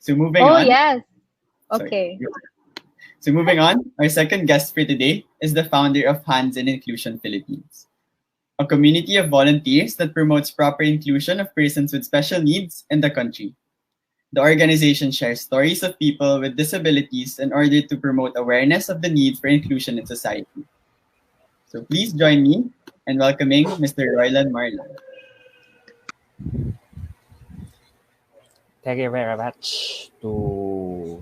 So moving Oh, on. yes. Sorry. Okay. So moving on, our second guest for today is the founder of Hands in Inclusion Philippines, a community of volunteers that promotes proper inclusion of persons with special needs in the country. The organization shares stories of people with disabilities in order to promote awareness of the need for inclusion in society. So please join me in welcoming Mr. Roylan Marlon. Thank you very much to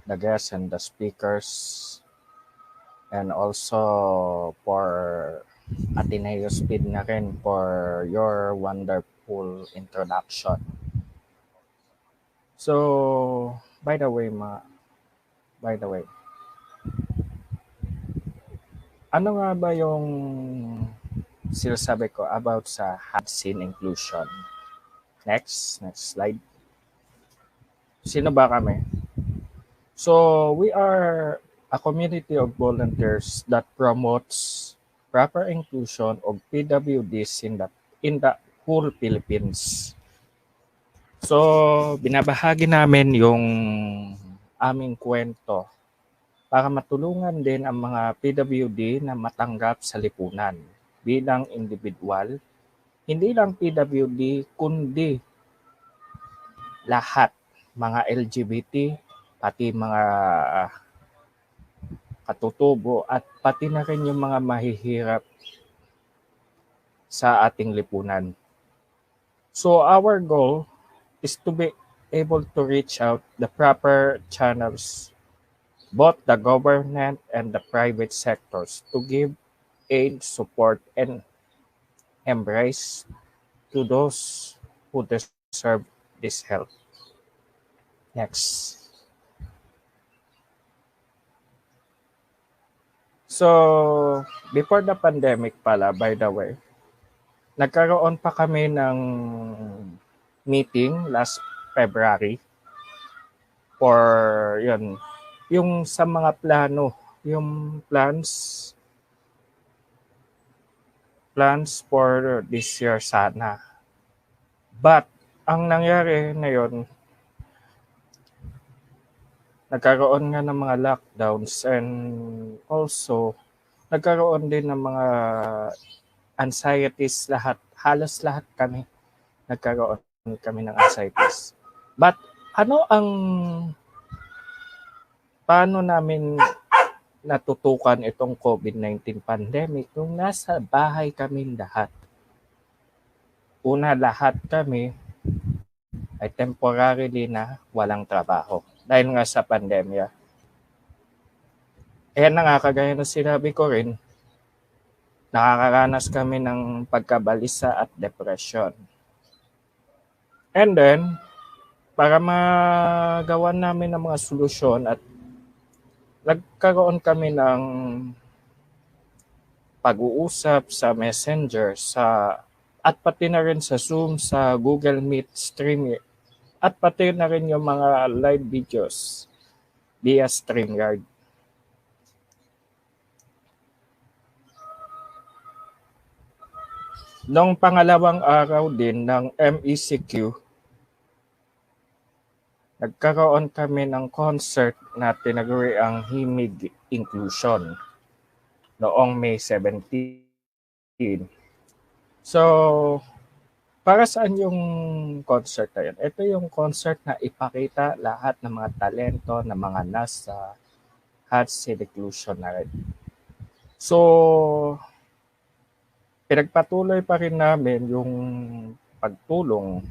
the guests and the speakers, and also for Ateneo Speed na rin for your wonderful introduction. So, by the way, ano nga ba yung sinasabi ko about sa hands in inclusion? Next slide. Sino ba kami? So, we are a community of volunteers that promotes proper inclusion of PWDs in the whole Philippines. So, binabahagi namin yung aming kwento para matulungan din ang mga PWD na matanggap sa lipunan bilang individual, hindi lang PWD kundi lahat, mga LGBT, pati mga katutubo at pati na rin yung mga mahihirap sa ating lipunan. So our goal is to be able to reach out the proper channels, both the government and the private sectors, to give aid, support, and embrace to those who deserve this help. Next. So, before the pandemic pala, by the way, nagkaroon pa kami ng meeting last February for yun, yung sa mga plano, yung plans for this year sana. But, ang nangyari na yun, nagkaroon nga ng mga lockdowns and also nagkaroon din ng mga anxieties lahat. Halos lahat kami nagkaroon kami ng anxieties. But paano namin natutukan itong COVID-19 pandemic nung nasa bahay kami lahat? Una, lahat kami ay temporarily na walang trabaho dahil nga sa pandemya. Ayan na nga, kagaya na sinabi ko rin, nakakaranas kami ng pagkabalisa at depression. And then, para magawa namin ng mga solusyon at nagkaroon kami ng pag-uusap sa Messenger, at pati na rin sa Zoom, sa Google Meet streaming, at pati na rin yung mga live videos via StreamYard. Noong pangalawang araw din ng MECQ, nagkaroon kami ng concert na tinaguri ang Himig Inclusion noong May 17. So, para saan yung concert na yun? Ito yung concert na ipakita lahat ng mga talento ng mga nasa Hands in Inclusion na rin. So, pinagpatuloy pa rin namin yung pagtulong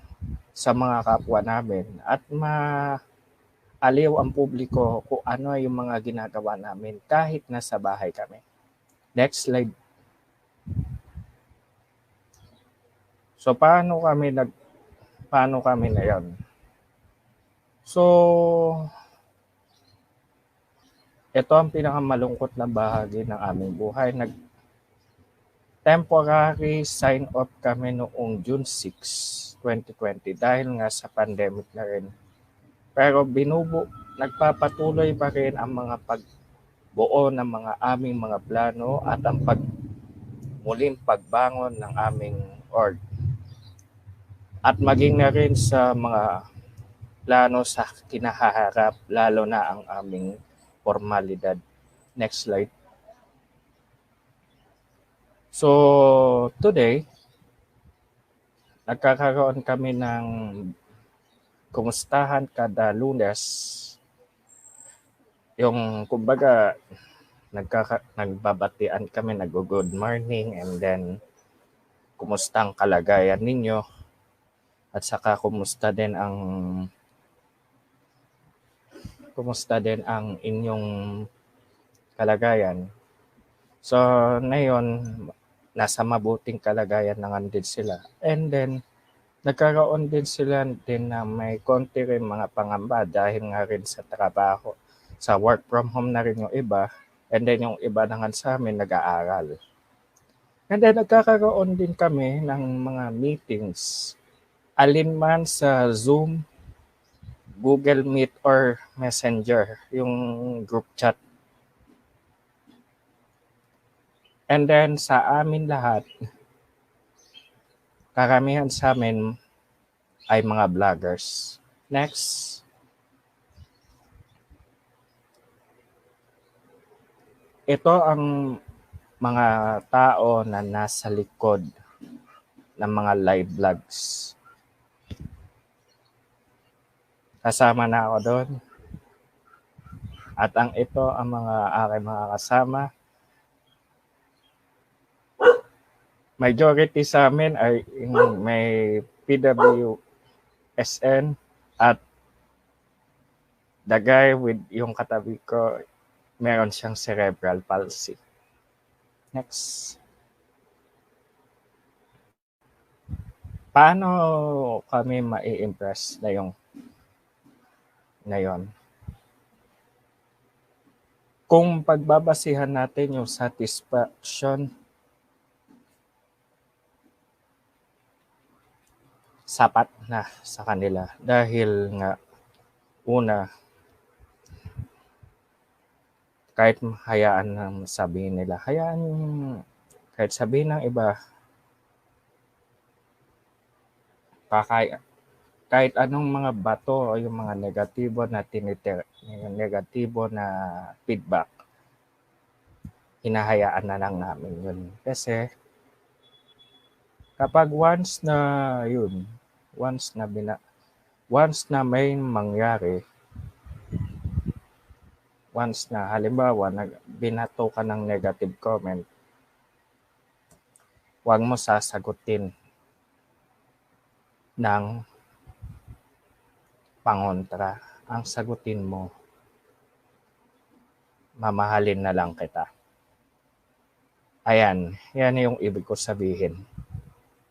sa mga kapwa namin at maaliw ang publiko kung ano yung mga ginagawa namin kahit nasa bahay kami. Next slide. So, paano kami na yon? So, ito ang pinakamalungkot na bahagi ng aming buhay. Temporary sign-off kami noong June 6, 2020 dahil nga sa pandemic na rin. Pero nagpapatuloy pa rin ang mga pagbuo ng mga aming mga plano at ang muling pagbangon ng aming org. At maging na rin sa mga plano sa kinahaharap, lalo na ang aming formalidad. Next slide. So, today, nagkakaroon kami ng kumustahan kada Lunes. Yung, kumbaga, nagbabatian kami, nag-good morning, and then, kumusta ang kalagayan ninyo? At saka, kumusta din ang inyong kalagayan. So, ngayon, nasa mabuting kalagayan na nga din sila. And then, nagkaroon din sila din na may konti rin mga pangamba dahil nga rin sa trabaho. Sa work from home na rin yung iba. And then yung iba na nga sa amin nag-aaral. And then nagkakaroon din kami ng mga meetings. Alin man sa Zoom, Google Meet or Messenger, yung group chat. And then sa amin lahat, karamihan sa amin ay mga vloggers. Next. Ito ang mga tao na nasa likod ng mga live vlogs. Kasama na ako doon. At ang ito ang mga aking mga kasama. Majority sa amin ay may PWSN at the guy with yung katabi ko, meron siyang cerebral palsy. Next. Paano kami mai-impress na yung ngayon? Kung pagbabasihan natin yung satisfaction, sapat na sa kanila. Dahil nga, una, kahit hayaan ng sabihin nila, kahit sabihin ng iba, kahit anong mga bato o yung mga negatibo na feedback, hinahayaan na lang namin yun. Kasi kapag once na may mangyari, once na halimbawa binato ka ng negative comment, huwag mo sasagutin ng pangontra. Ang sagutin mo, mamahalin na lang kita. Ayan, yan yung ibig ko sabihin.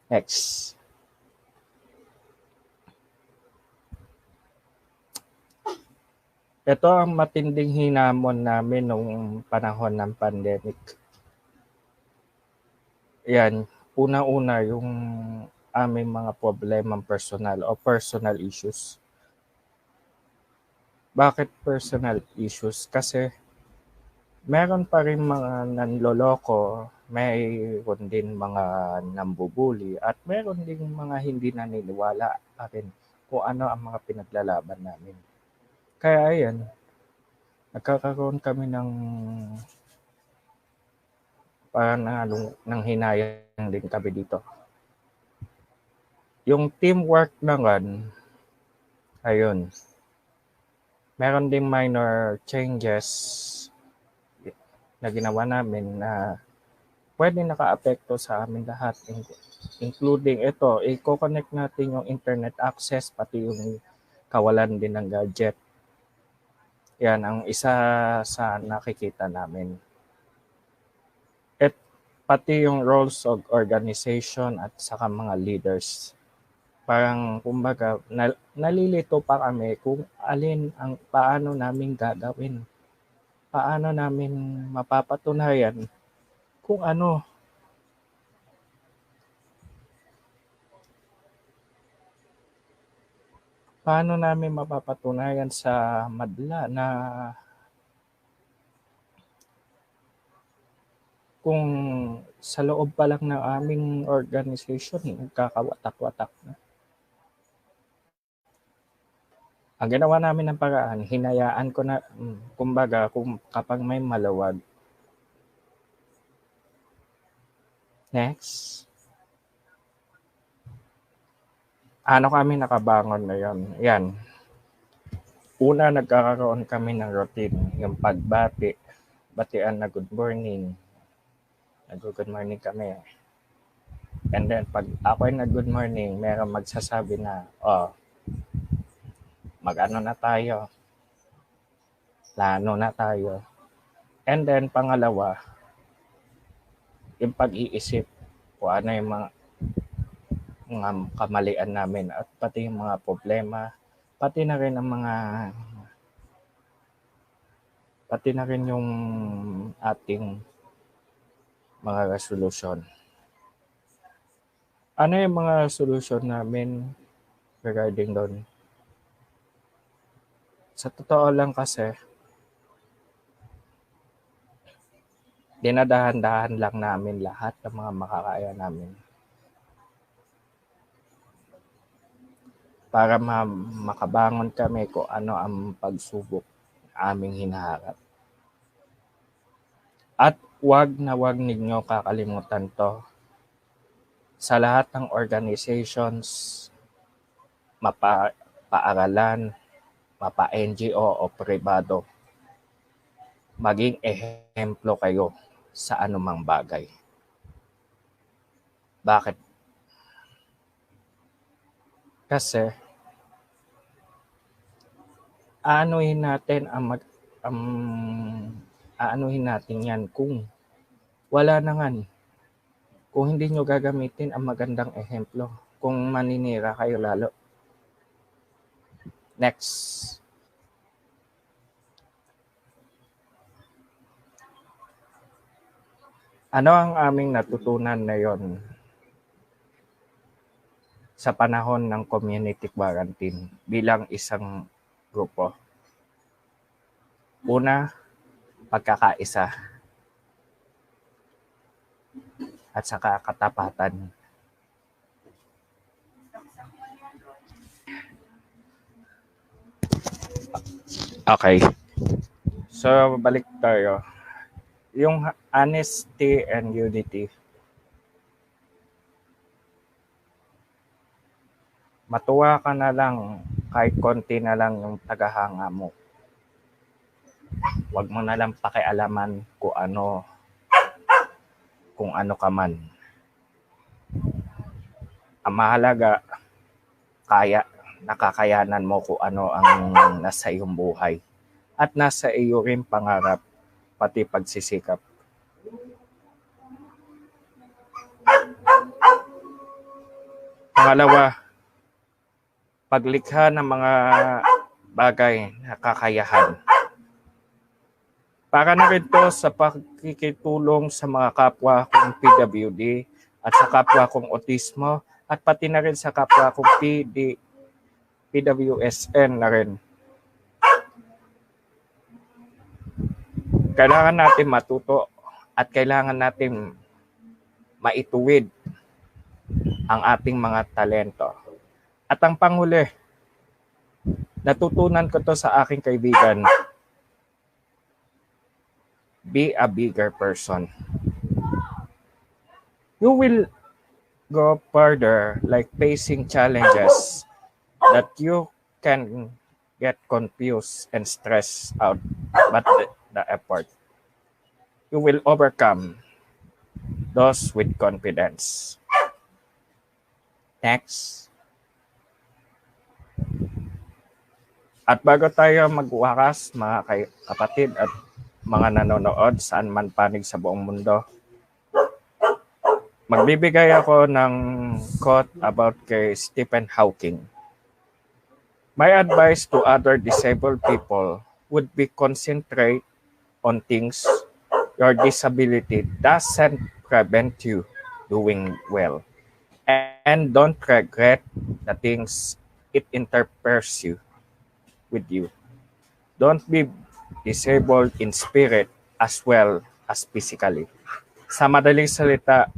Next. Ito ang matinding hinamon namin nung panahon ng pandemic. Yan, una-una yung aming mga problemang personal o personal issues. Bakit personal issues? Kasi meron pa rin mga nanloloko, mayroon din mga nambubuli, at meron din mga hindi naniniwala akin kung ano ang mga pinaglalaban namin. Kaya ayan, nagkakaroon kami ng ng hinayang din kami dito. Yung teamwork naman, ayun, meron ding minor changes na ginawa namin na pwede naka-apekto sa amin lahat, including ito, i-connect natin yung internet access, pati yung kawalan din ng gadget. Yan ang isa sa nakikita namin. At pati yung roles of organization at saka mga leaders. Parang kumbaga nalilito pa kami kung alin ang paano namin gagawin. Paano namin mapapatunayan kung ano. Paano namin mapapatunayan sa madla na kung sa loob pa lang ng aming organization, nagkakawatak-watak na. Ang ginawa namin ng paraan, hinayaan ko na, kumbaga, kung kapag may maluwag. Next. Ano kami nakabangon na yon? Yan. Una, nagkakaroon kami ng routine. Yung pagbati. Batian na good morning. Nag-good morning kami. And then, pag ako ay nag-good morning, meron magsasabi na, mag-ano na tayo. Plano na tayo. And then, pangalawa, yung pag-iisip kung ano yung mga kamalian namin at pati yung mga problema, pati na rin yung ating mga resolution. Ano yung mga solution namin regarding doon? Sa totoo lang kasi, dinadahan-dahan lang namin lahat ng mga makakaya namin. Para makabangon kami kung ano ang pagsubok aming hinaharap. At wag ninyo kakalimutan to. Sa lahat ng organizations, mapa-paaralan, mapa-NGO o pribado, maging ehemplo kayo sa anumang bagay. Bakit? Kasi aanuhin natin yan kung wala na nga. Kung hindi nyo gagamitin ang magandang ehemplo, kung maninira kayo lalo. Next. Ano ang aming natutunan na yon sa panahon ng community quarantine bilang isang grupo? Una, pagkakaisa at saka katapatan. Okay. So, balik tayo. Yung honesty and unity. Matuwa ka na lang kahit konti na lang yung tagahanga mo. Huwag mo na lang pakialaman kung ano ka man. Ang mahalaga, nakakayanan mo kung ano ang nasa iyong buhay. At nasa iyo rin pangarap, pati pagsisikap. Pangalawa, paglikha ng mga bagay na kakayahan. Para na rin to sa pakikitulong sa mga kapwa kong PWD at sa kapwa kong autismo at pati na rin sa kapwa kong PWSN na rin. Kailangan natin matuto at kailangan natin maituwid ang ating mga talento. At ang panghuli, natutunan ko to sa aking kaibigan, be a bigger person. You will go further like facing challenges that you can get confused and stressed out, but the effort. You will overcome those with confidence. Next. At bago tayo magwakas, mga kapatid at mga nanonood saan man panig sa buong mundo, magbibigay ako ng quote about kay Stephen Hawking. My advice to other disabled people would be concentrate on things your disability doesn't prevent you doing well. And don't regret the things it interferes with you. Don't be disabled in spirit as well as physically. Sa madaling salita,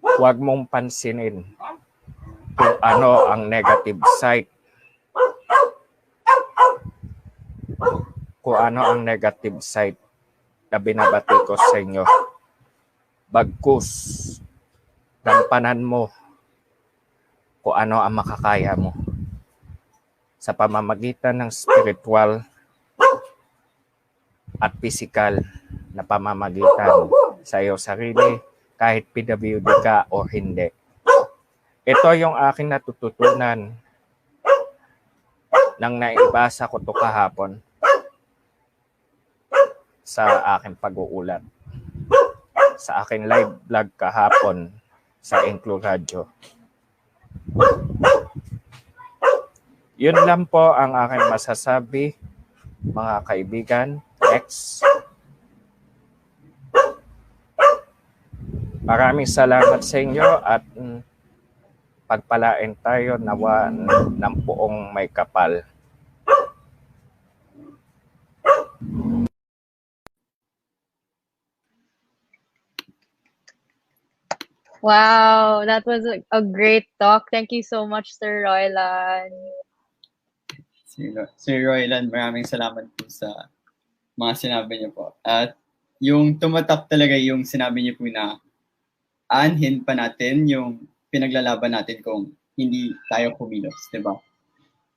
huwag mong pansinin kung ano ang negative side. Kung ano ang negative side na binabati ko sa inyo. Bagkus, gampanan mo kung ano ang makakaya mo sa pamamagitan ng spiritual at physical na pamamagitan sa iyo sarili kahit PWD ka o hindi. Ito yung aking natututunan nang naibasa ko to kahapon sa aking pag-uulat. Sa aking live vlog kahapon sa Inclusion Radio. Yun lang po ang aking masasabi, mga kaibigan. Next. Maraming salamat sa inyo at pagpalain tayo nawa ng buong may kapal. Wow, that was a great talk. Thank you so much, Sir Roylan. Sir Roylan, maraming salamat po sa mga sinabi niyo po. At yung tumatak talaga yung sinabi niyo po na aanhin pa natin yung pinaglalaban natin kung hindi tayo kumilos, di ba?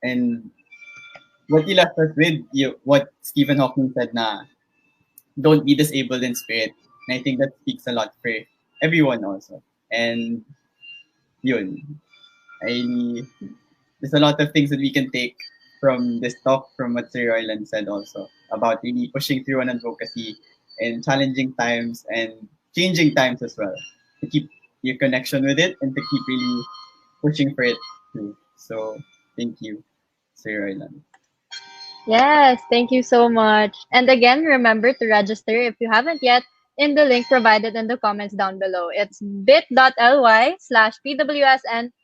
And what you left us with, what Stephen Hawking said na don't be disabled in spirit. And I think that speaks a lot for everyone also. And yun, there's a lot of things that we can take from this talk, from what Sir Royland said also, about really pushing through on advocacy in challenging times and changing times as well, to keep your connection with it and to keep really pushing for it too. So thank you, Sir Royland. Yes, thank you so much. And again, remember to register if you haven't yet in the link provided in the comments down below. It's bit.ly/PWSN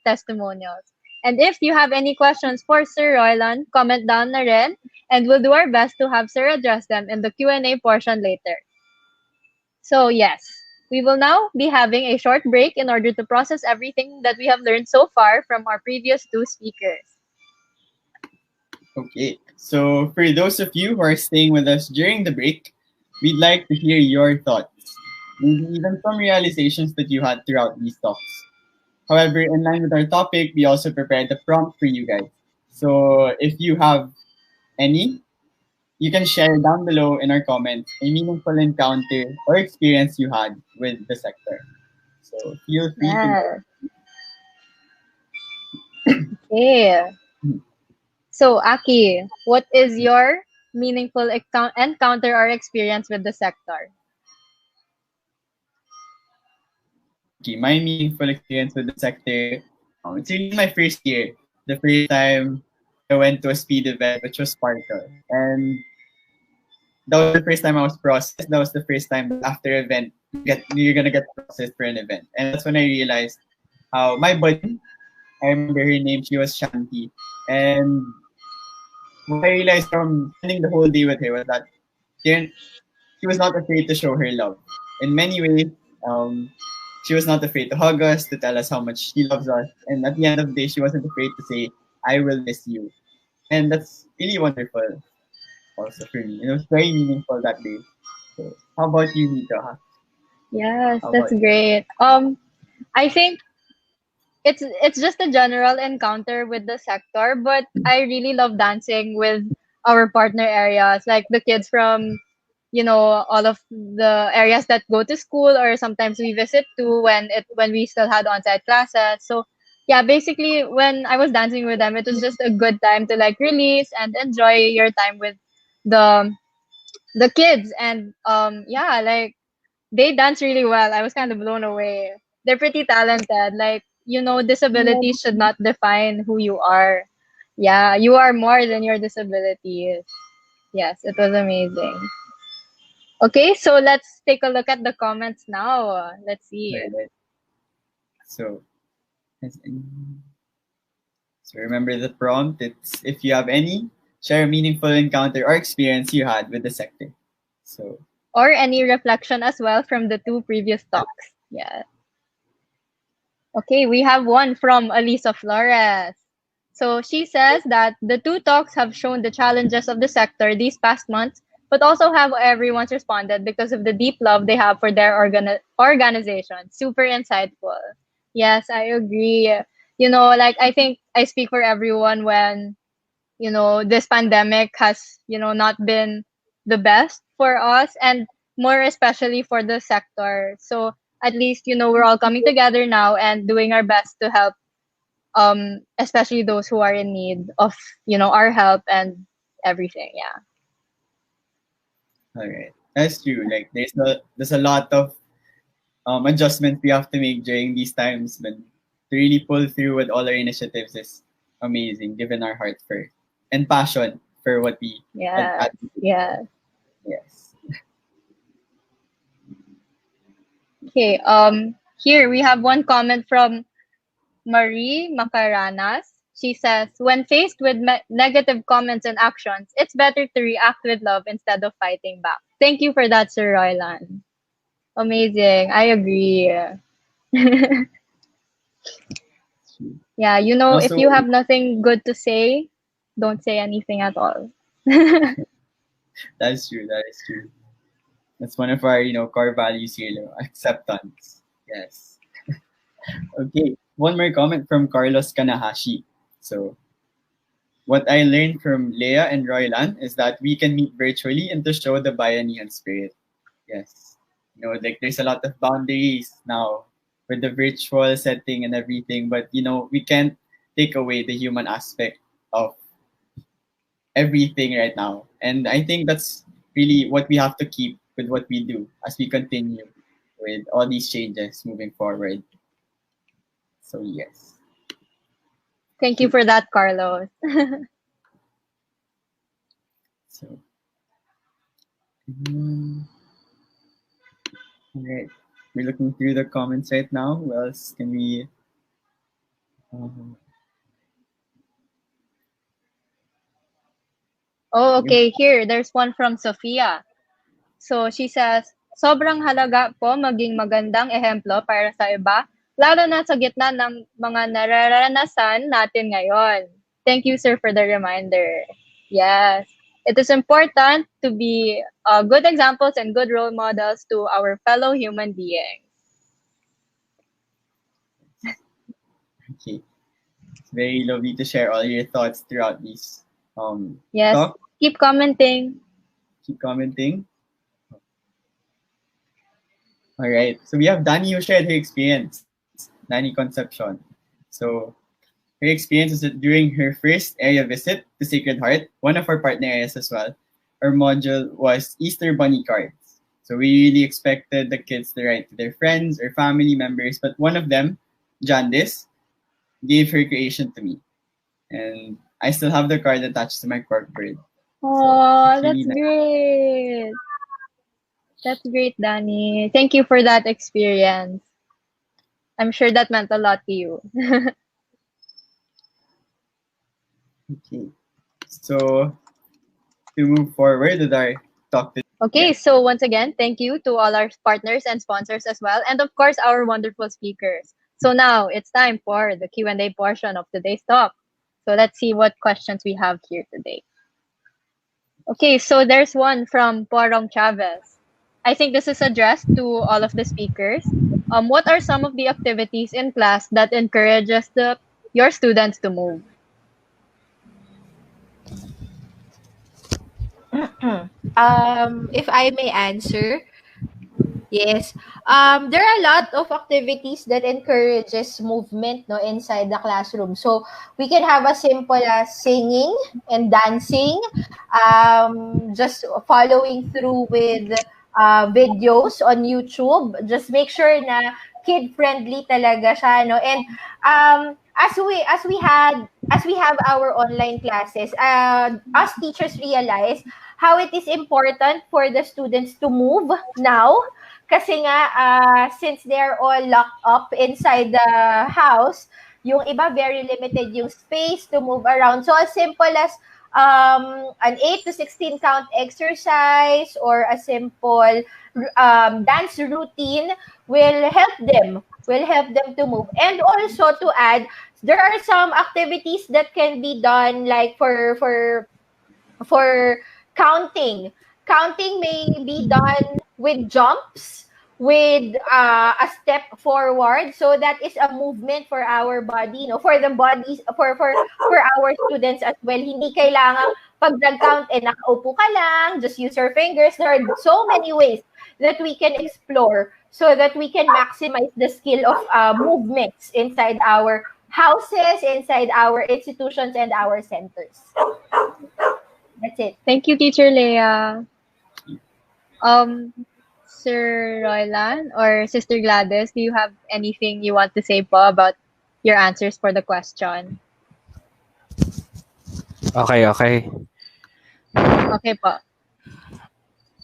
testimonials. And if you have any questions for Sir Roylan, comment down na rin, and we'll do our best to have Sir address them in the Q&A portion later. So yes, we will now be having a short break in order to process everything that we have learned so far from our previous two speakers. Okay, so for those of you who are staying with us during the break, we'd like to hear your thoughts, maybe even some realizations that you had throughout these talks. However, in line with our topic, we also prepared a prompt for you guys. So if you have any, you can share down below in our comments a meaningful encounter or experience you had with the sector. So feel free to. Okay. So, Aki, what is your meaningful encounter or experience with the sector? Okay, my meaningful experience with the sector, it's really my first year. The first time I went to a speed event, which was Sparkle. And that was the first time I was processed. That was the first time after event, you're going to get processed for an event. And that's when I realized how my buddy, I remember her name, she was Shanti. And what I realized from spending the whole day with her was that she was not afraid to show her love. In many ways, she was not afraid to hug us, to tell us how much she loves us. And at the end of the day, she wasn't afraid to say, I will miss you. And that's really wonderful also for me. It was very meaningful that day. So how about you, Nika? Yes, that's great. I think it's just a general encounter with the sector, but I really love dancing with our partner areas, like the kids from all of the areas that go to school, or sometimes we visit too when we still had on-site classes. So yeah, basically when I was dancing with them, it was just a good time to like release and enjoy your time with the kids. And yeah, like they dance really well. I was kind of blown away. They're pretty talented. Like, disability should not define who you are. Yeah, you are more than your disabilities. Yes, it was amazing. Okay, so let's take a look at the comments now. Let's see. Right. So remember the prompt. It's if you have any, share a meaningful encounter or experience you had with the sector. So or any reflection as well from the two previous talks. Yeah. Okay, we have one from Elisa Flores. So she says that the two talks have shown the challenges of the sector these past months, but also how everyone's responded because of the deep love they have for their organization. Super insightful. Yes, I agree. You know, like I think I speak for everyone when, you know, this pandemic has, you know, not been the best for us and more especially for the sector. So at least, you know, we're all coming together now and doing our best to help especially those who are in need of, you know, our help and everything. Yeah. All right, that's true. Like there's a lot of adjustments we have to make during these times, but to really pull through with all our initiatives is amazing, given our heart for and passion for what we Yes. Yes. yes. Okay. Here we have one comment from Marie Macaranas. She says, when faced with negative comments and actions, it's better to react with love instead of fighting back. Thank you for that, Sir Roylan. Amazing. I agree. Yeah, you know, if Also, you have nothing good to say, don't say anything at all. that's true. That is true. That's one of our core values here, acceptance. Yes. Okay. One more comment from Carlos Kanahashi. So, what I learned from Leah and Roylan is that we can meet virtually and to show the Bayanihan spirit. Yes. Like there's a lot of boundaries now with the virtual setting and everything, but we can't take away the human aspect of everything right now. And I think that's really what we have to keep with what we do as we continue with all these changes moving forward. So yes. Thank you for that, Carlos. So all right. We're looking through the comments right now. Who else can we um, Oh, okay. Here, there's one from Sophia. So she says, sobrang halaga po maging magandang ehemplo para sa iba, lalo na sa gitna ng mga nararanasan natin ngayon. Thank you, sir, for the reminder. Yes. It is important to be good examples and good role models to our fellow human beings. Okay. It's very lovely to share all your thoughts throughout these Yes. talk. Keep commenting. Keep commenting. All right. So we have Dani who shared her experience. Dani Concepcion. So her experience is that during her first area visit to Sacred Heart, one of our partner areas as well, our module was Easter Bunny cards. So we really expected the kids to write to their friends or family members, but one of them, Jandis, gave her creation to me. And I still have the card attached to my corkboard. Oh, So, that's really nice. great. That's great, Danny. Thank you for that experience. I'm sure that meant a lot to you. Okay. So to move forward with our talk today. Okay, so once again, thank you to all our partners and sponsors as well, and of course our wonderful speakers. So now it's time for the Q&A portion of today's talk. So let's see what questions we have here today. Okay, so there's one from Porong Chavez. I think this is addressed to all of the speakers. What are some of the activities in class that encourages your students to move? If I may answer, yes. There are a lot of activities that encourages movement no inside the classroom. So we can have as simple as singing and dancing, just following through with videos on YouTube. Just make sure na kid friendly talaga siya no. And as we have our online classes, us teachers realize how it is important for the students to move now kasi nga since they're all locked up inside the house, yung iba very limited yung space to move around. So as simple as an 8 to 16 count exercise or a simple dance routine will help them will help them to move. And also to add, there are some activities that can be done like for counting. Counting may be done with jumps, with a step forward. So that is a movement for our body, no? For the bodies, for our students as well. Hindi kailangan pag nag-count, nakaupo ka lang, just use your fingers. There are so many ways that we can explore so that we can maximize the skill of movements inside our houses, inside our institutions, and our centers. That's it. Thank you, Teacher Leah. Sir Roylan or Sister Gladys, do you have anything you want to say po about your answers for the question? Okay. Okay po.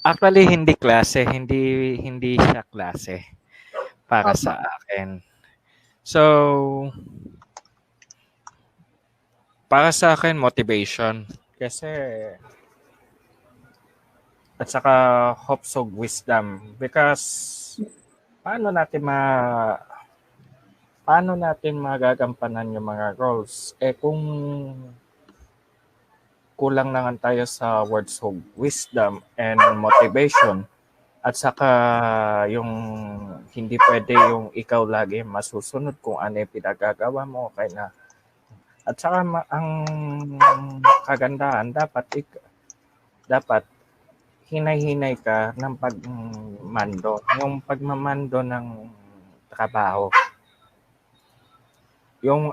Actually, hindi siya klase para sa akin. So, para sa akin, motivation. Kasi, at saka hopes of wisdom. Because, paano natin magagampanan yung mga goals? Kung kulang naman tayo sa words of wisdom and motivation, at saka yung hindi pwede yung ikaw lagi masusunod kung ano yung pinagagawa mo, okay na. At saka ang kagandahan, dapat hinay-hinay ka ng pagmando. Yung pagmamando ng trabaho. Yung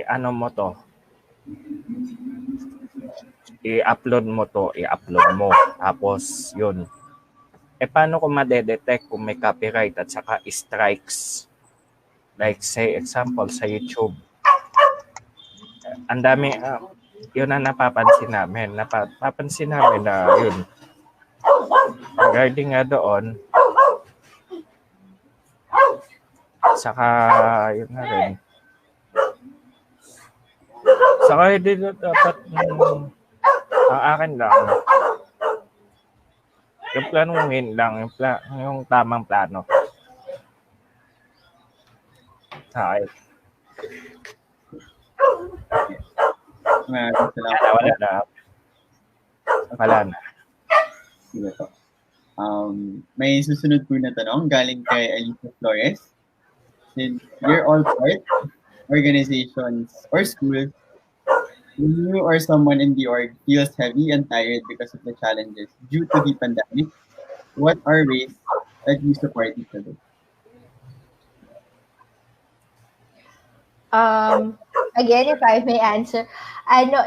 ano mo to. I-upload mo. Tapos, yun. Paano ko madedetect kung may copyright at saka strikes? Like, say, example, sa YouTube. Ang dami, yun ang napapansin namin. Napapansin namin na yun. Regarding nga doon, saka, yun na rin. Saka, hindi dapat, ang akin lang, yung planuhin lang, yung tamang plano. Okay. Wala na. Sige po. May susunod po na tanong galing kay Alicia Flores. Since we're all part of organizations or schools, when you or someone in the org feels heavy and tired because of the challenges due to the pandemic, what are ways that you support each other? Again, if I may answer, I know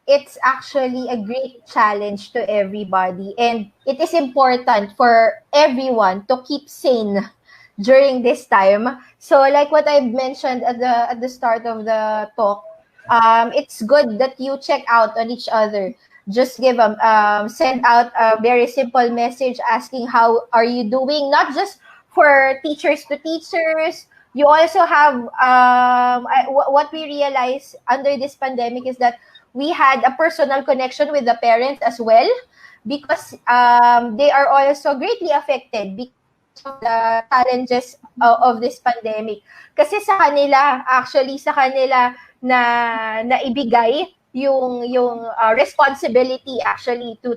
it's actually a great challenge to everybody, and it is important for everyone to keep sane during this time. So, like what I mentioned at the start of the talk, it's good that you check out on each other. Just send out a very simple message asking how are you doing, not just for teachers to teachers. You also have what we realized under this pandemic is that we had a personal connection with the parents as well, because they are also greatly affected because of the challenges of this pandemic. Kasi sa kanila na ibigay yung responsibility actually to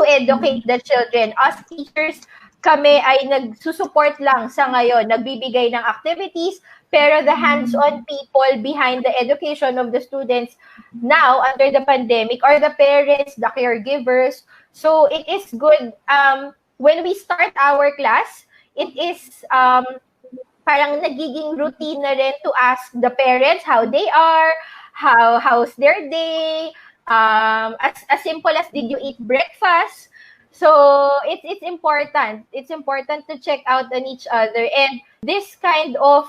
educate the children. Us teachers, kami ay nagsusupport lang sa ngayon, nagbibigay ng activities, pero the hands-on people behind the education of the students now under the pandemic are the parents, the caregivers. So it is good when we start our class, it is parang nagiging routine na rin to ask the parents how they are, how's their day, as simple as did you eat breakfast. So it's important. It's important to check out on each other, and this kind of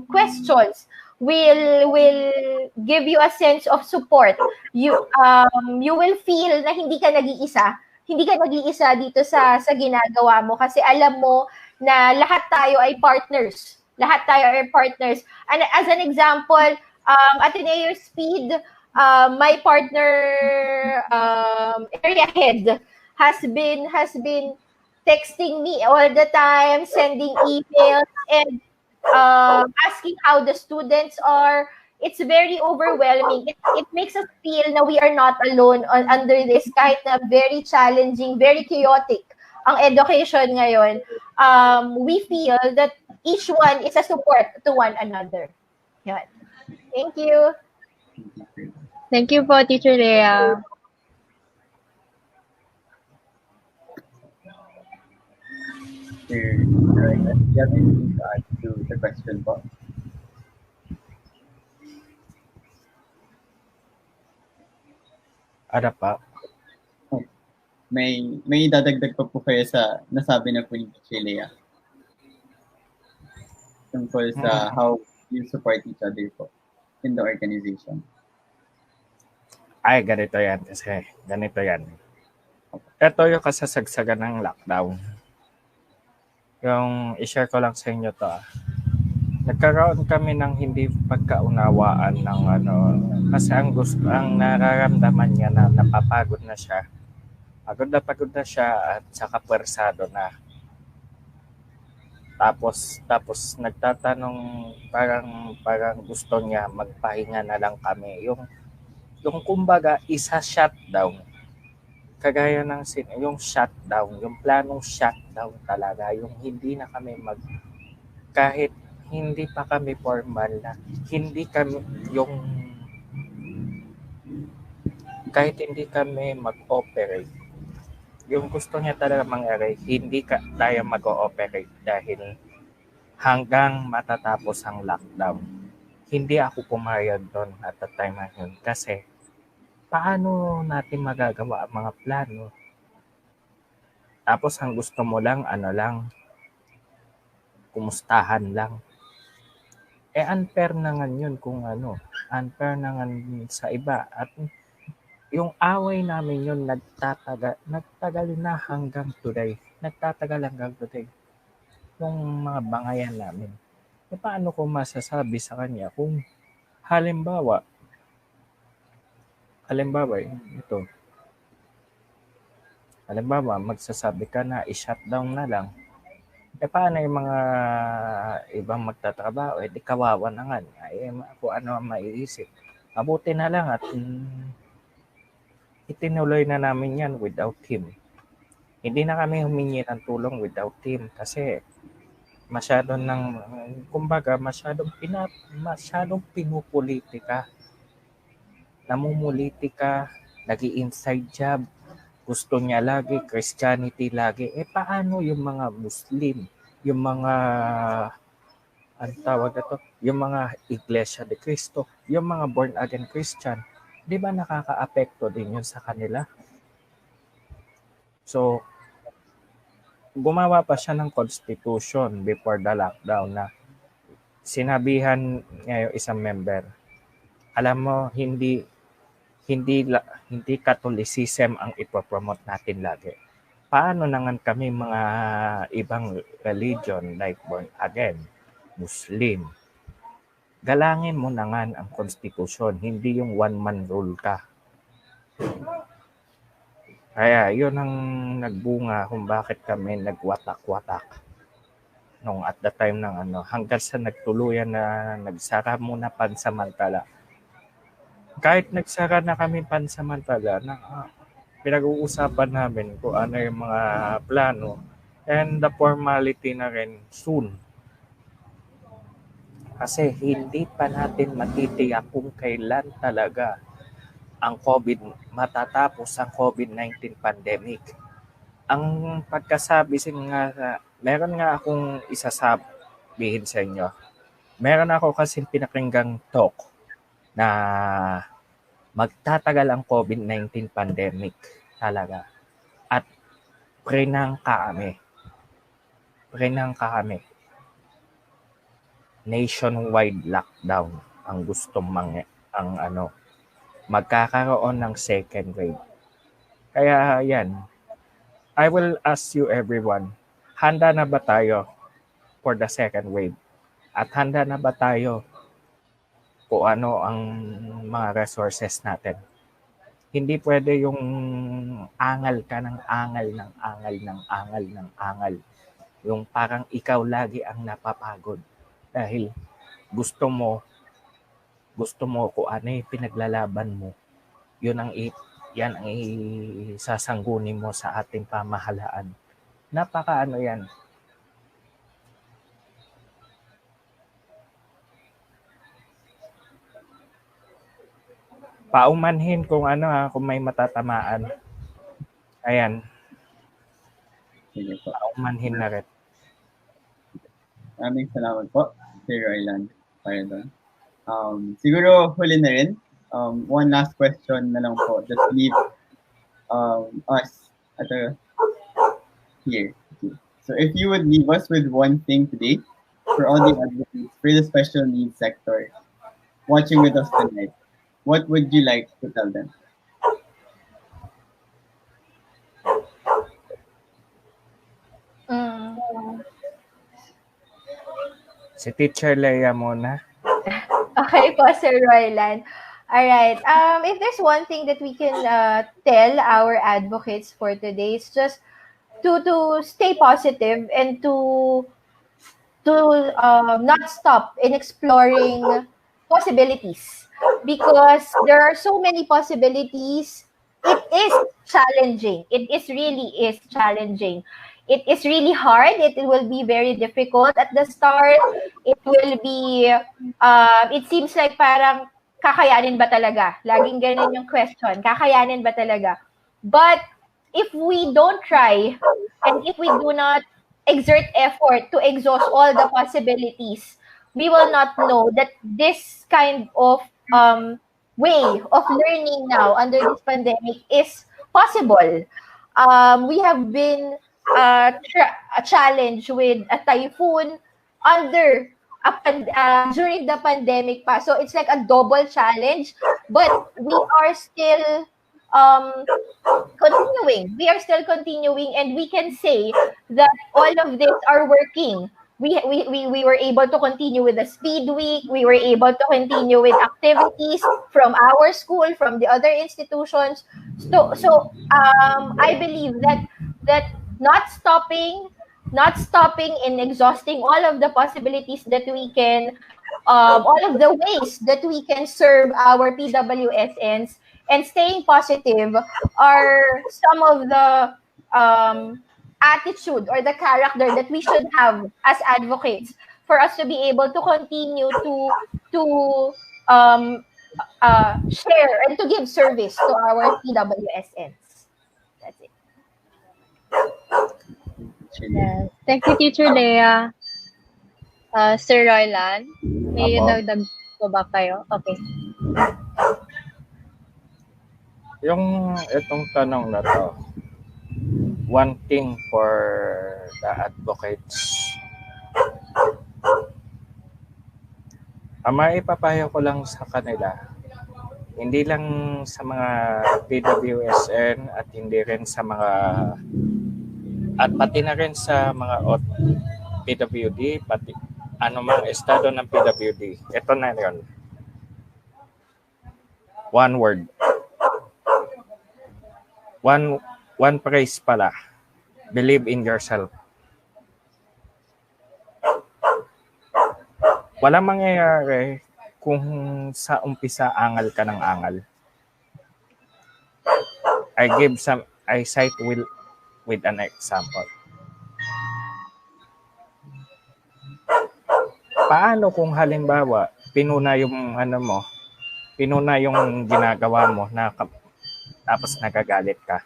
questions will give you a sense of support. You will feel na hindi ka nag-iisa. Hindi ka nag-iisa dito sa ginagawa mo, kasi alam mo na lahat tayo ay partners. Lahat tayo ay partners. And as an example, Ateneo Speed, my partner area head has been texting me all the time, sending emails, and asking how the students are. It's very overwhelming. It makes us feel na we are not alone under this kahit na very challenging, very chaotic ang education ngayon. We feel that each one is a support to one another. Yan. Thank you. Thank you po, Teacher Lea. Do you have anything to add to the question po? Ano pa? May dadagdag pa po kayo sa nasabi na po ni Teacher Lea tungkol sa how you support each other po in the organization. Ay, ganito yan. Kasi ganito yan. Ito yung kasasagsagan ng lockdown. Yung i-share ko lang sa inyo to. Nagkaroon kami ng hindi pagkaunawaan ng kasi ang nararamdaman niya na napapagod na siya. Pagod na siya at saka pwersado na. Tapos nagtatanong parang gusto niya magpahinga na lang kami. Yung kumbaga isa shutdown. Kagaya ng yung shutdown, yung planong shutdown talaga, yung hindi na kami kahit hindi pa kami formal na, kahit hindi kami mag-operate. Yung gusto niya talaga mangyari, hindi tayo mag-ooperate dahil hanggang matatapos ang lockdown. Hindi ako pumayag doon at the time na yun kasi paano natin magagawa ang mga plano? Tapos ang gusto mo lang, kumustahan lang. Unfair na nga yun kung unfair na nga sa iba. At yung away namin yun, nagtagal na hanggang today. Yung mga bangayan namin. Paano ko masasabi sa kanya kung halimbawa, ito. Halimbawa, magsasabi ka na i-shutdown na lang. Paano yung mga ibang magtatrabaho? Di kawawa na nga. Kung ano ang maiisip. Mabuti na lang at itinuloy na namin yan without him. Hindi na kami humingi ng tulong without him kasi masyadong pinupolitika. Namumulitika, nag-i-inside job, gusto niya lagi, Christianity lagi. Paano yung mga Muslim, yung mga, yung mga Iglesia de Cristo, yung mga born again Christian, di ba nakaka-apekto din yun sa kanila? So, gumawa pa siya ng constitution before the lockdown na sinabihan niya yung isang member, alam mo, hindi Catholicism ang ipopromote natin lagi. Paano naman kami mga ibang religion like born again, Muslim? Galangin mo naman ang konstitusyon, hindi yung one-man rule ka. Kaya yun ang nagbunga kung bakit kami nagwatak-watak nung at the time ng hanggang sa nagtuluyan na nagsara muna pansamantala. Kahit nagsara na kami pansamantala, pinag-uusapan namin kung ano yung mga plano and the formality na rin soon. Kasi hindi pa natin matitiyak kung kailan talaga matatapos ang COVID-19 pandemic. Ang pagkasabi meron nga akong isasabihin sa inyo. Meron ako kasing pinakinggang talk na magtatagal ang COVID-19 pandemic talaga. At prenangka kami. Nationwide lockdown ang gustong magkakaroon ng second wave. Kaya yan, I will ask you everyone, handa na ba tayo for the second wave? At handa na ba tayo kung ano ang mga resources natin? Hindi pwede yung angal ka ng angal ng angal ng angal ng angal. Yung parang ikaw lagi ang napapagod dahil gusto mo kung ano yung pinaglalaban mo. Yan ang isasangguni mo sa ating pamahalaan. Napakaano yan. Paumanhin kung kung may matatamaan. Ayan, Sige po. paumanhin na rin. Maraming salamat po, Sir Royland, para doon. Siguro huli na rin. One last question na lang po. Just leave us at here. Okay. So if you would leave us with one thing today for all the advocates for the special needs sector watching with us tonight, what would you like to tell them? Si Teacher Leia muna. Okay po, Sir Royland. All right. If there's one thing that we can tell our advocates for today, is just to stay positive and to not stop in exploring possibilities, because there are so many possibilities. It is challenging. It really is challenging. It is really hard. It will be very difficult at the start. It will be, it seems like parang kakayanin ba talaga? Laging ganun yung question. Kakayanin ba talaga? But if we don't try and if we do not exert effort to exhaust all the possibilities, we will not know that this kind of way of learning now under this pandemic is possible. We have been challenged with a typhoon during the pandemic pa. So it's like a double challenge, but we are still continuing. We are still continuing, and we can say that all of this are working. We were able to continue with the Speed Week. We were able to continue with activities from our school, from the other institutions. So I believe that not stopping in exhausting all of the possibilities that we can, all of the ways that we can serve our PWSNs, and staying positive are some of the attitude or the character that we should have as advocates for us to be able to continue to share and to give service to our PWSNs. That's it. Yes. Thank you, Teacher Leia. Sir Royland, may Apo. nagdag po ba kayo? Okay. Yung itong tanong na to, one thing for the advocates. Ang maipapayo ko lang sa kanila, hindi lang sa mga PWSN at hindi rin sa mga at pati na rin sa mga PWD, pati anumang estado ng PWD. Ito na yun. One word. One phrase pala. Believe in yourself. Walang mangyayari kung sa umpisa angal ka ng angal. I cite with an example. Paano kung halimbawa pinuna yung ginagawa mo na tapos nagagalit ka?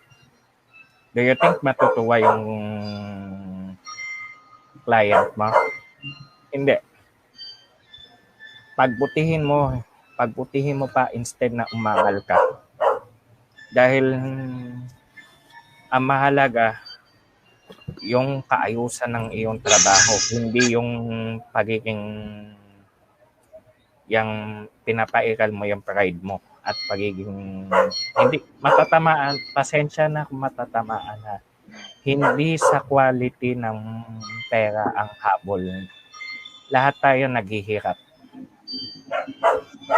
Do you think matutuwa yung client mo? Hindi. Pagbutihin mo pa instead na umangal ka. Dahil ang mahalaga yung kaayusan ng iyong trabaho, hindi yung pagiging yung pinapairal mo yung pride mo at pagiging hindi matatamaan, pasensya na kung matatamaan na. Hindi sa quality ng pera ang habol. Lahat tayo naghihirap.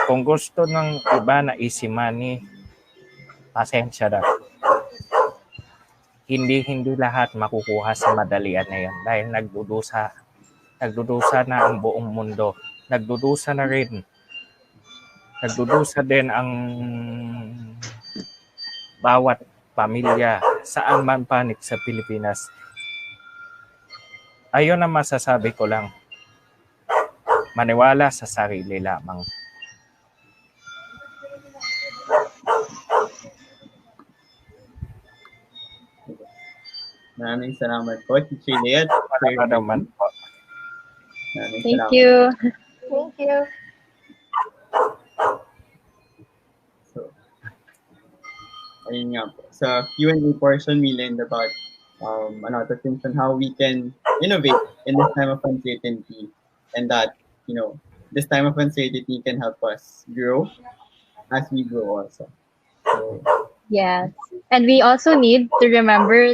Kung gusto ng iba na easy money, pasensya na. Hindi lahat makukuha sa madalian na yun dahil nagdudusa na ang buong mundo. Nagdudusa din ang bawat pamilya saan man panig sa Pilipinas. Ayun ang masasabi ko lang. Maniwala sa sarili lamang. Maraming salamat po, Teacher Lea. Naman po. Thank you. Thank you. So, ayun nga po. Sa Q&A portion, we learned about a lot of things on how we can innovate in this time of uncertainty, and that, this time of uncertainty can help us grow as we grow also. So, Yes. And we also need to remember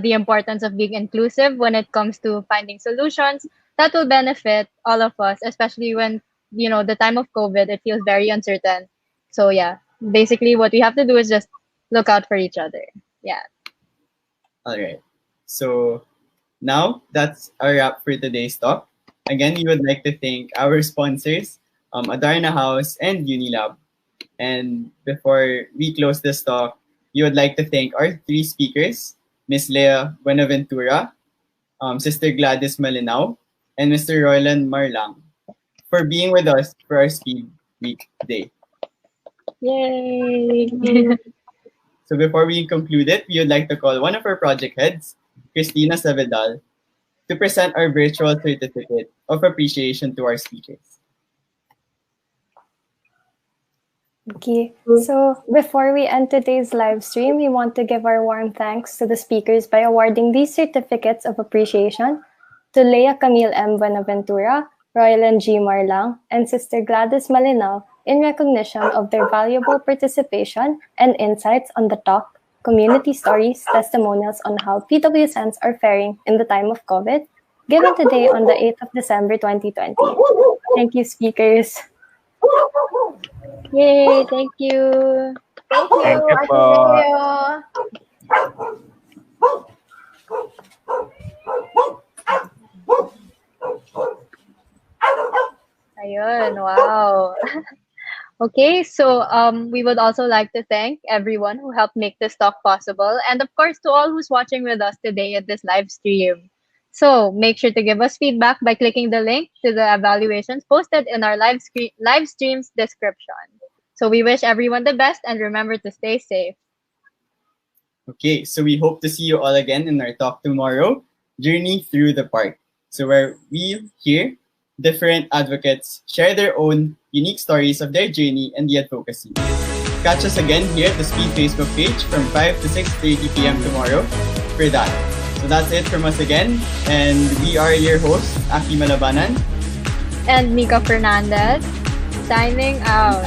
the importance of being inclusive when it comes to finding solutions that will benefit all of us, especially when, the time of COVID, it feels very uncertain. So yeah, basically what we have to do is just look out for each other. Yeah. all right. So now that's our wrap for today's talk. Again, we would like to thank our sponsors, Adarna House and Unilab. And before we close this talk, we would like to thank our three speakers, Ms. Lea Buenaventura, Sister Gladys Malinao, and Mr. Roland Marlang, for being with us for our Speed Week today. Yay! So before we conclude it, we would like to call one of our project heads, Christina Savedal, to present our virtual certificate of appreciation to our speakers. Okay, so before we end today's live stream, we want to give our warm thanks to the speakers by awarding these certificates of appreciation to Lea Camille M. Buenaventura, Royland G. Marlang, and Sister Gladys Malinao in recognition of their valuable participation and insights on the talk, community stories, testimonials on how PWSNs are faring in the time of COVID, given today on the 8th of December 2020. Thank you, speakers. Yay! Thank you. Thank you. Thank you po. Ateneo. Ayun, wow. Okay, so we would also like to thank everyone who helped make this talk possible, and of course to all who's watching with us today at this live stream. So make sure to give us feedback by clicking the link to the evaluations posted in our live stream's description. So we wish everyone the best and remember to stay safe. Okay, so we hope to see you all again in our talk tomorrow, Journey Through the Park. So where we hear different advocates share their own unique stories of their journey and the advocacy. Catch us again here at the Speed Facebook page from 5 to 6:30 p.m. tomorrow for that. So that's it from us again, and we are your hosts, Aki Malabanan And Mika Fernandez, signing out.